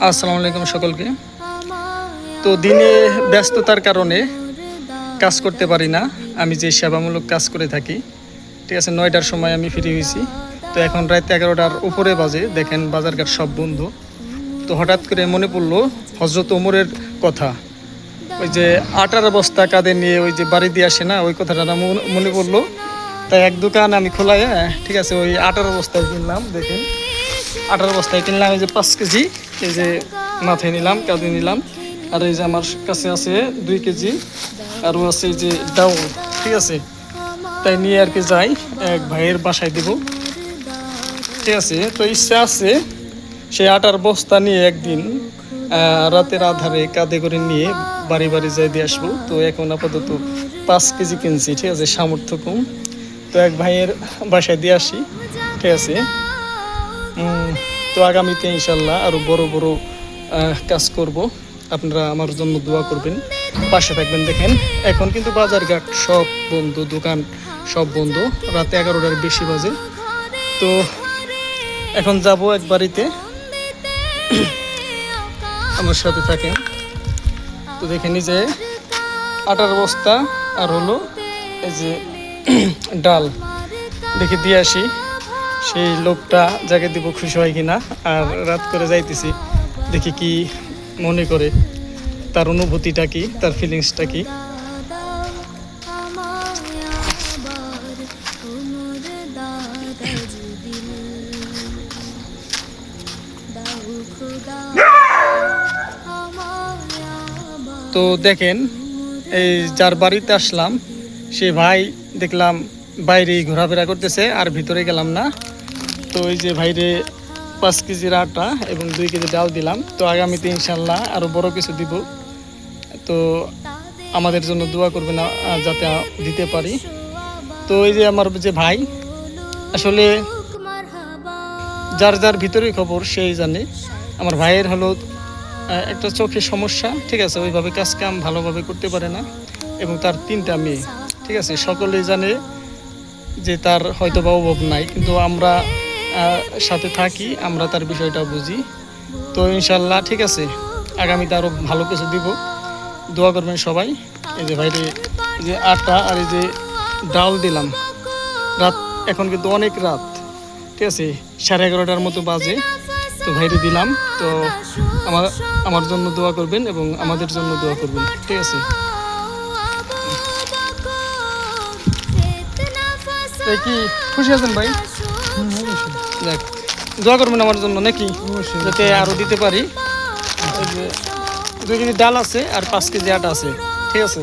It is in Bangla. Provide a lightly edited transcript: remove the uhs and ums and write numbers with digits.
আসসালামু আলাইকুম সকলকে। তো দিনে ব্যস্ততার কারণে কাজ করতে পারি না। আমি যে সেবামূলক কাজ করে থাকি, ঠিক আছে, 9টার সময় আমি ফ্রি হয়েছি। তো এখন রাত 11টার উপরে বাজে, দেখেন বাজারঘাট সব বন্ধ। তো হঠাৎ করে মনে পড়লো হজরত ওমরের কথা, ওই যে আটার বস্তা কাঁধে নিয়ে ওই যে বাড়ি দিয়ে আসে না, ওই কথাটা মনে পড়লো। তাই এক দোকান আমি খোলাই, ঠিক আছে, ওই আটার বস্তায় কিনলাম। দেখেন 18 বস্তায় কিনলাম, এই যে 5 কেজি, এই যে মাথায় নিলাম, কাঁধে নিলাম। আর এই যে আমার কাছে আছে 2 কেজি, আরও আছে এই যে ডাউল, ঠিক আছে। তাই নিয়ে আর কি যাই, এক ভাইয়ের বাসায় দেব, ঠিক আছে। তো ইচ্ছা আছে সেই আটার বস্তা নিয়ে একদিন রাতের আধারে কাঁধে করে নিয়ে বাড়ি বাড়ি যাই দিয়ে আসবো। তো এখন আপাতত 5 কেজি কিনছি, ঠিক আছে, সামর্থ্য কম। তো এক ভাইয়ের বাসায় দিয়ে আসি, ঠিক আছে। তো আগামীতে ইনশাল্লাহ আরও বড় বড় কাজ করব। আপনারা আমার জন্য দোয়া করবেন, পাশে থাকবেন। দেখেন এখন কিন্তু বাজারঘাট সব বন্ধ, দোকান সব বন্ধ, রাতে 11টার বেশি বাজে। তো এখন যাব এক বাড়িতে, আমার সাথে থাকেন। তো দেখেন এই যে আটার বস্তা আর হলো এই যে ডাল, দেখে দিয়ে আসি সেই লোকটা যাকে দিব খুশি হয় কিনা। আর রাত করে যাইতেছি, দেখি কি মনে করে, তার অনুভূতিটা কি, তার ফিলিংসটা কি। তো দেখেন এই যার বাড়িতে আসলাম, সে ভাই দেখলাম বাইরে ঘোরাফেরা করতেছে, আর ভিতরে গেলাম না। তো এই যে ভাইরে 5 কেজির আটা এবং 2 কেজি ডাল দিলাম। তো আগামীতে ইনশাল্লাহ আরও বড় কিছু দিব। তো আমাদের জন্য দোয়া করবেন যাতে দিতে পারি। তো এই যে আমার যে ভাই, আসলে যার যার ভিতরে খবর সেই জানে। আমার ভাইয়ের হলো একটা চোখের সমস্যা, ঠিক আছে, ওইভাবে কাজ কাম ভালোভাবে করতে পারে না, এবং তার 3টা মেয়ে, ঠিক আছে। সকলেই জানে যে তার হয়তো বা অভাব নাই, কিন্তু আমরা সাথে থাকি, আমরা তার বিষয়টা বুঝি। তো ইনশাল্লাহ ঠিক আছে, আগামীতে আরও ভালো কিছু দিব, দোয়া করবেন সবাই। এই যে ভাইরে যে আটা আর এই যে ডাল দিলাম, রাত এখন কিন্তু অনেক রাত, ঠিক আছে, 11:30টার মতো বাজে। তো ভাইরে দিলাম। তো আমার জন্য দোয়া করবেন এবং আমাদের জন্য দোয়া করবেন, ঠিক আছে। কি খুশি আছেন ভাই? দেখ, দোয়া করবেন আমার জন্য নাকি, যাতে আরও দিতে পারি। 2 কেজি ডাল আছে আর 5 কেজি আটা আছে, ঠিক আছে।